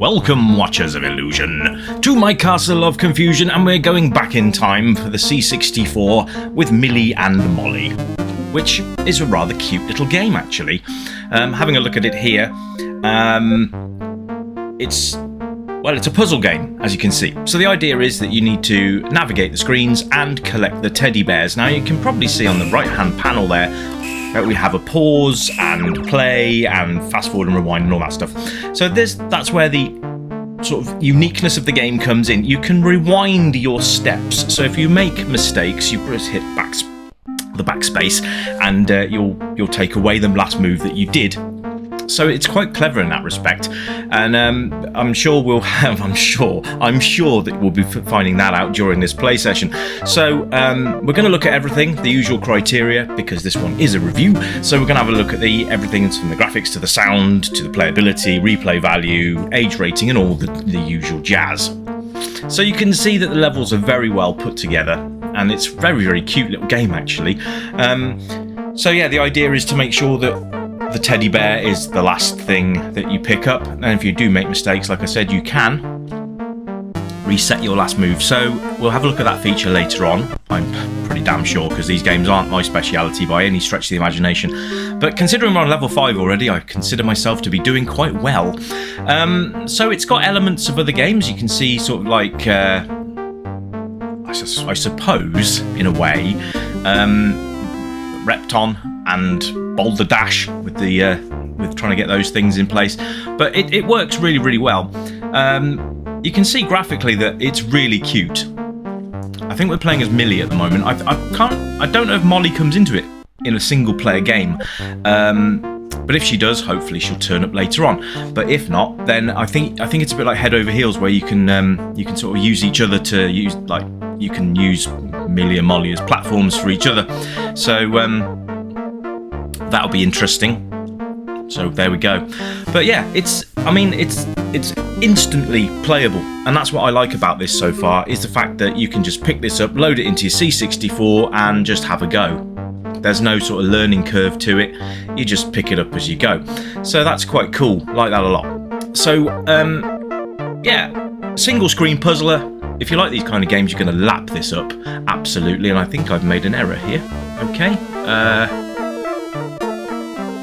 Welcome, Watchers of Illusion, to my Castle of Confusion, and we're going back in time for the C64 with Millie and Molly, which is a rather cute little game, actually. Having a look at it here, it's a puzzle game, as you can see. So the idea is that you need to navigate the screens and collect the teddy bears. Now, you can probably see on the right-hand panel there that we have a pause and play and fast forward and rewind and all that stuff. So that's where the sort of uniqueness of the game comes in. You can rewind your steps. So if you make mistakes, you just hit the backspace and you'll take away the last move that you did. So it's quite clever in that respect, and I'm sure that we'll be finding that out during this play session. So we're going to look at everything, the usual criteria, because this one is a review. So we're going to have a look at everything from the graphics to the sound to the playability, replay value, age rating, and all the usual jazz. So you can see that the levels are very well put together, and it's a very, very cute little game, actually. So yeah, the idea is to make sure that the teddy bear is the last thing that you pick up, and if you do make mistakes, like I said, you can reset your last move. So we'll have a look at that feature later on. I'm pretty damn sure, because these games aren't my speciality by any stretch of the imagination. But considering we're on level 5 already, I consider myself to be doing quite well. So it's got elements of other games. You can see sort of like, I suppose, in a way, Repton and Boulder Dash with trying to get those things in place, but it works really, really well. You can see graphically that it's really cute. I think we're playing as Millie at the moment. I don't know if Molly comes into it in a single player game, but if she does, hopefully she'll turn up later on. But if not, then I think it's a bit like Head Over Heels, where you can sort of use each other to use, like, you can use Millie and Molly as platforms for each other. So that'll be interesting. So there we go. But yeah, it's instantly playable, and that's what I like about this so far, is the fact that you can just pick this up, load it into your C64 and just have a go. There's no sort of learning curve to it. You just pick it up as you go. So that's quite cool. Like that a lot. So yeah, single screen puzzler. If you like these kind of games, you're going to lap this up, absolutely. And I think I've made an error here. Okay.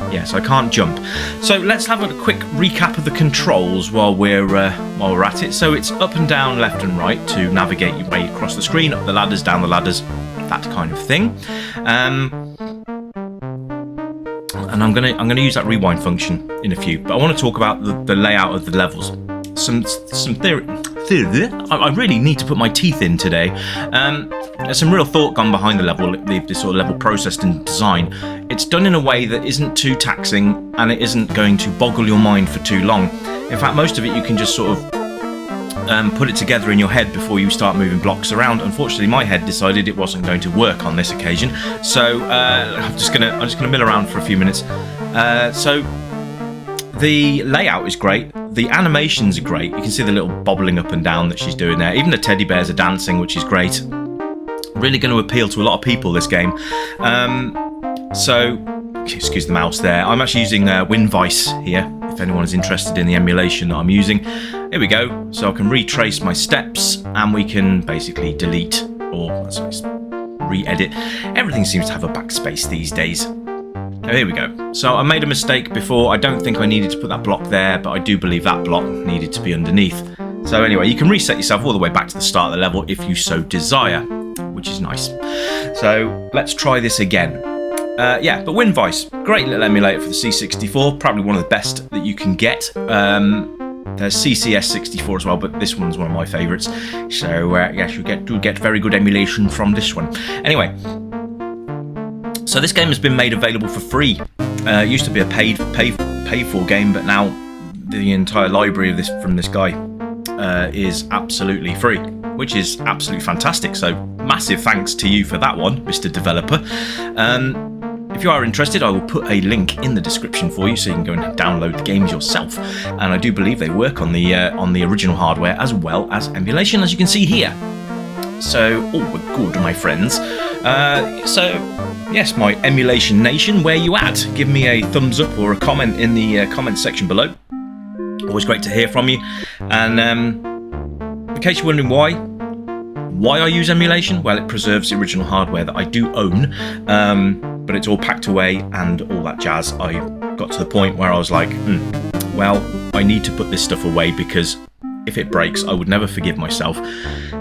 Yes, I can't jump. So let's have a quick recap of the controls while we're at it. So it's up and down, left and right to navigate your way across the screen, up the ladders, down the ladders, that kind of thing. And I'm gonna use that rewind function in a few. But I want to talk about the layout of the levels. Some theory. I really need to put my teeth in today. There's some real thought gone behind the level, this sort of level processed and design. It's done in a way that isn't too taxing, and it isn't going to boggle your mind for too long. In fact, most of it you can just sort of put it together in your head before you start moving blocks around. Unfortunately, my head decided it wasn't going to work on this occasion, so I'm just gonna mill around for a few minutes. So the layout is great. The animations are great. You can see the little bobbling up and down that she's doing there. Even the teddy bears are dancing, which is great. Really going to appeal to a lot of people, this game. So, excuse the mouse there. I'm actually using WinVice here, if anyone is interested in the emulation that I'm using. Here we go. So I can retrace my steps, and we can basically delete or re-edit. Everything seems to have a backspace these days. Oh, here we go. So I made a mistake before. I don't think I needed to put that block there, but I do believe that block needed to be underneath. So anyway, you can reset yourself all the way back to the start of the level if you so desire, which is nice. So let's try this again. Yeah, but WinVice, great little emulator for the C64, probably one of the best that you can get. There's CCS64 as well, but this one's one of my favourites. So yes, you do get very good emulation from this one. Anyway, so this game has been made available for free. It used to be a paid for game, but now the entire library of this from this guy is absolutely free, which is absolutely fantastic. So massive thanks to you for that one, Mr. Developer. If you are interested, I will put a link in the description for you, so you can go and download the games yourself. And I do believe they work on the original hardware as well as emulation, as you can see here. So all we're good, my friends. So yes, my emulation nation, where you at? Give me a thumbs up or a comment in the comment section below. Always great to hear from you. And in case you're wondering why I use emulation, well, it preserves the original hardware that I do own, but it's all packed away and all that jazz. I got to the point where I was like, well, I need to put this stuff away, because if it breaks, I would never forgive myself.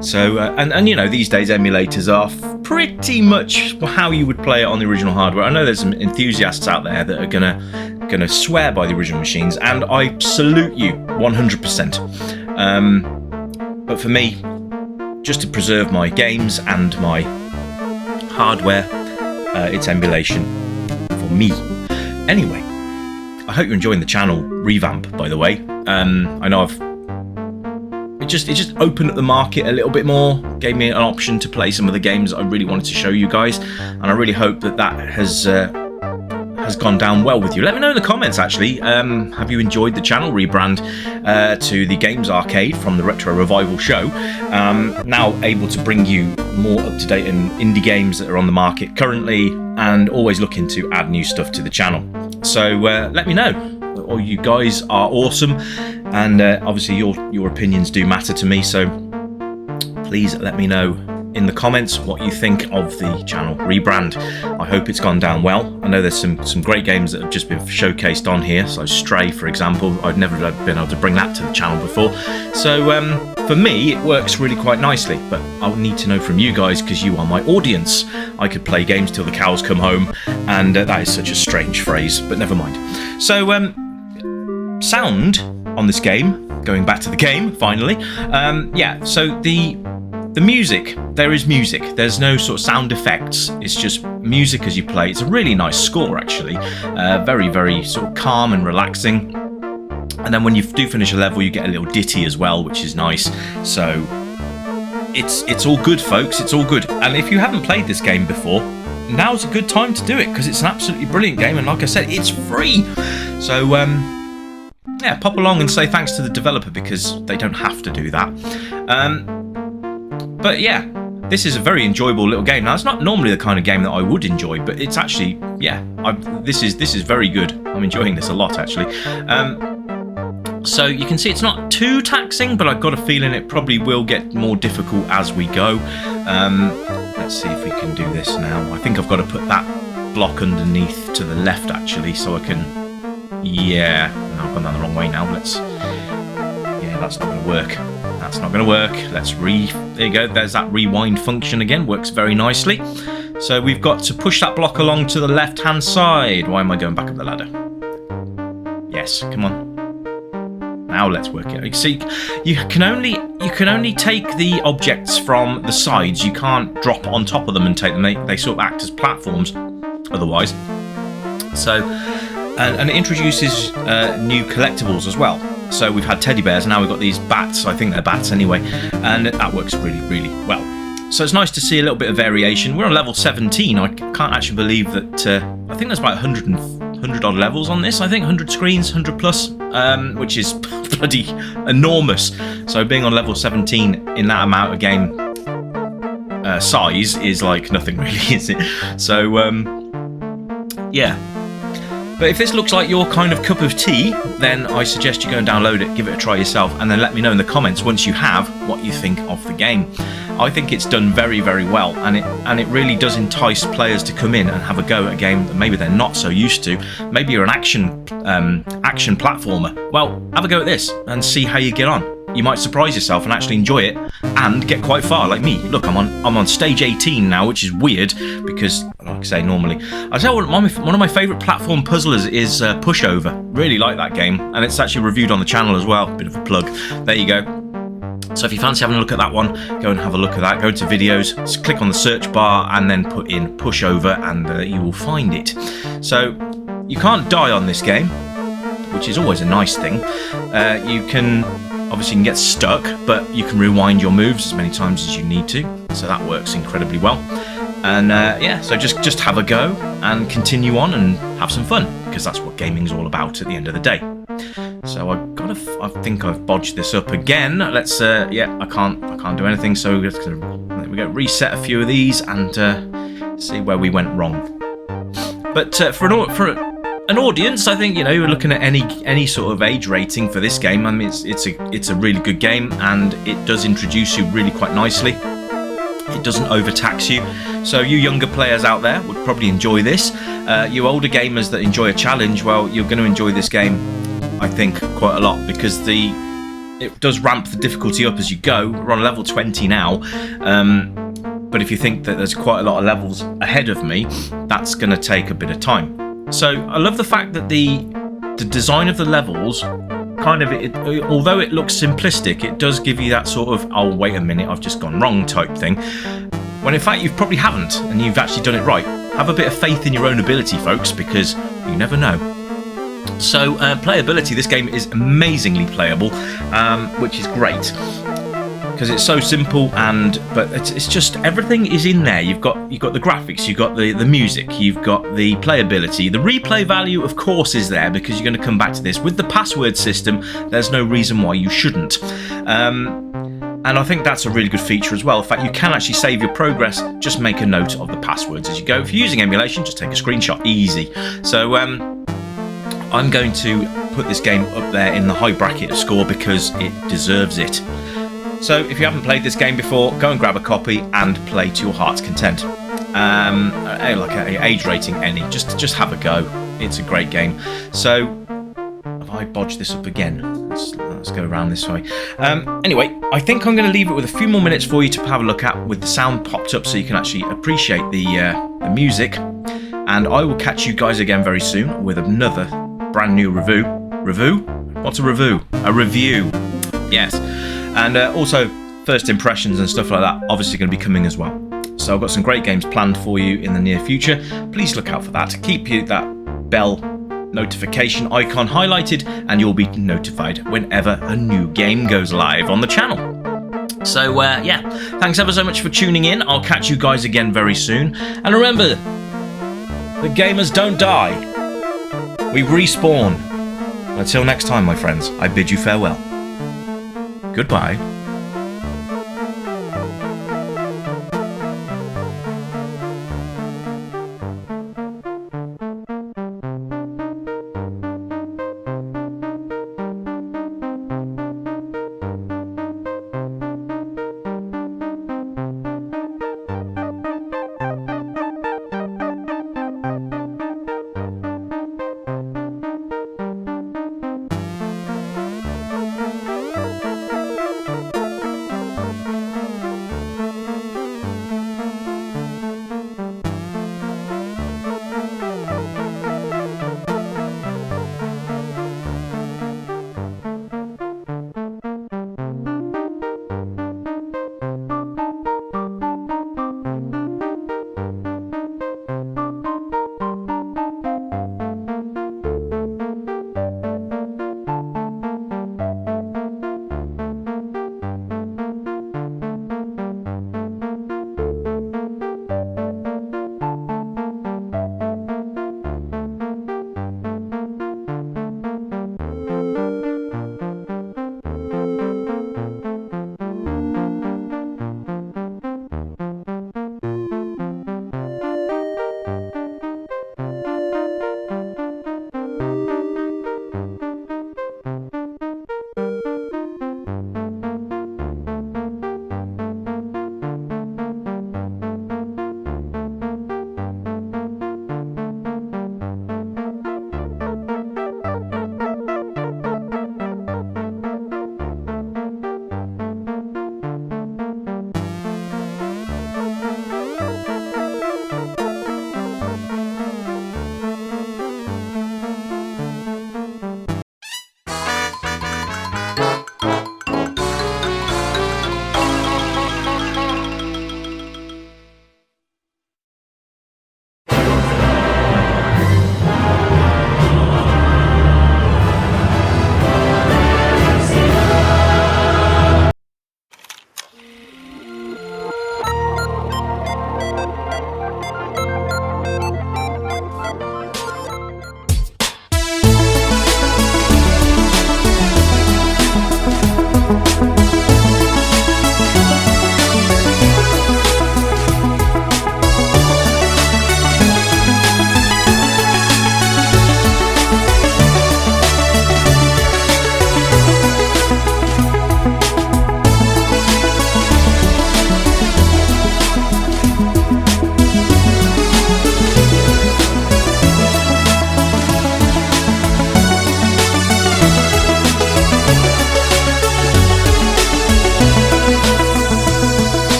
So, and you know, these days emulators are pretty much how you would play it on the original hardware. I know there's some enthusiasts out there that are gonna swear by the original machines, and I salute you 100%. But for me, just to preserve my games and my hardware, it's emulation for me. Anyway, I hope you're enjoying the channel revamp, by the way. I know it just opened up the market a little bit more, gave me an option to play some of the games that I really wanted to show you guys, and I really hope that has gone down well with you. Let me know in the comments, actually. Have you enjoyed the channel rebrand to the Games Arcade from the Retro Revival show? Now able to bring you more up-to-date and indie games that are on the market currently, and always looking to add new stuff to the channel. So let me know. All you guys are awesome, and obviously your opinions do matter to me, so please let me know in the comments what you think of the channel rebrand. I hope it's gone down well. I know there's some great games that have just been showcased on here, so Stray, for example. I've never been able to bring that to the channel before, so for me it works really quite nicely, but I'll need to know from you guys, because you are my audience. I could play games till the cows come home, and that is such a strange phrase, but never mind. So sound on this game, going back to the game finally, yeah, so the music, there is music, there's no sort of sound effects, it's just music as you play. It's a really nice score, actually, very, very sort of calm and relaxing, and then when you do finish a level you get a little ditty as well, which is nice. So it's all good, folks, it's all good. And if you haven't played this game before, now's a good time to do it, because it's an absolutely brilliant game, and like I said, it's free. So yeah, pop along and say thanks to the developer, because they don't have to do that. But yeah, this is a very enjoyable little game. Now, it's not normally the kind of game that I would enjoy, but it's actually, yeah, this is very good. I'm enjoying this a lot, actually. So you can see it's not too taxing, but I've got a feeling it probably will get more difficult as we go. Let's see if we can do this now. I think I've got to put that block underneath to the left, actually, so I can... Yeah, no, I've gone down the wrong way now. Yeah, that's not going to work. That's not going to work. There you go. There's that rewind function again. Works very nicely. So we've got to push that block along to the left-hand side. Why am I going back up the ladder? Yes, come on. Now let's work it. See, you can only take the objects from the sides. You can't drop on top of them and take them. They sort of act as platforms otherwise. So. And it introduces new collectibles as well. So we've had teddy bears, and now we've got these bats. I think they're bats anyway, and that works really, really well. So it's nice to see a little bit of variation. We're on level 17. I can't actually believe that. I think there's about 100 odd levels on this. I think 100 screens, 100 plus, which is bloody enormous. So being on level 17 in that amount of game size is like nothing, really, is it? So yeah. But if this looks like your kind of cup of tea, then I suggest you go and download it, give it a try yourself, and then let me know in the comments once you have what you think of the game. I think it's done very, very well, and it really does entice players to come in and have a go at a game that maybe they're not so used to. Maybe you're an action platformer. Well, have a go at this and see how you get on. You might surprise yourself and actually enjoy it and get quite far, like me. Look, I'm on stage 18 now, which is weird because, like I say, normally. I tell you what, one of my favourite platform puzzlers is Pushover. Really like that game, and it's actually reviewed on the channel as well. Bit of a plug. There you go. So if you fancy having a look at that one, go and have a look at that. Go to videos, just click on the search bar, and then put in Pushover, and you will find it. So you can't die on this game, which is always a nice thing. You can obviously get stuck, but you can rewind your moves as many times as you need to. So that works incredibly well. And yeah, so just have a go and continue on and have some fun, because that's what gaming's all about at the end of the day. So I think I've bodged this up again. Let's yeah, I can't do anything. So we're just gonna reset a few of these and see where we went wrong. But for an audience, I think, you know, you're looking at any sort of age rating for this game. I mean, it's a really good game, and it does introduce you really quite nicely. It doesn't overtax you. So you younger players out there would probably enjoy this. You older gamers that enjoy a challenge, well, you're going to enjoy this game, I think, quite a lot, because it does ramp the difficulty up as you go. We're on level 20 now. But if you think that there's quite a lot of levels ahead of me, that's going to take a bit of time. So I love the fact that the design of the levels, kind of, although it looks simplistic, it does give you that sort of, oh, wait a minute, I've just gone wrong type thing. When in fact you probably haven't, and you've actually done it right. Have a bit of faith in your own ability, folks, because you never know. So playability, this game is amazingly playable, which is great. Because it's so simple, but it's just, everything is in there. You've got the graphics, you've got the music, you've got the playability. The replay value, of course, is there, because you're going to come back to this. With the password system, there's no reason why you shouldn't. And I think that's a really good feature as well. In fact, you can actually save your progress. Just make a note of the passwords as you go. If you're using emulation, just take a screenshot. Easy. So I'm going to put this game up there in the high bracket of score because it deserves it. So if you haven't played this game before, go and grab a copy and play to your heart's content. Like a age rating, any. Just have a go. It's a great game. So have I bodged this up again? Let's go around this way. Anyway, I think I'm going to leave it with a few more minutes for you to have a look at, with the sound popped up, so you can actually appreciate the music. And I will catch you guys again very soon with another brand new review. Review? What's a review? A review. Yes. And also, first impressions and stuff like that, obviously going to be coming as well. So I've got some great games planned for you in the near future. Please look out for that. Keep that bell notification icon highlighted, and you'll be notified whenever a new game goes live on the channel. So, yeah, thanks ever so much for tuning in. I'll catch you guys again very soon. And remember, the gamers don't die. We respawn. Until next time, my friends, I bid you farewell. Goodbye.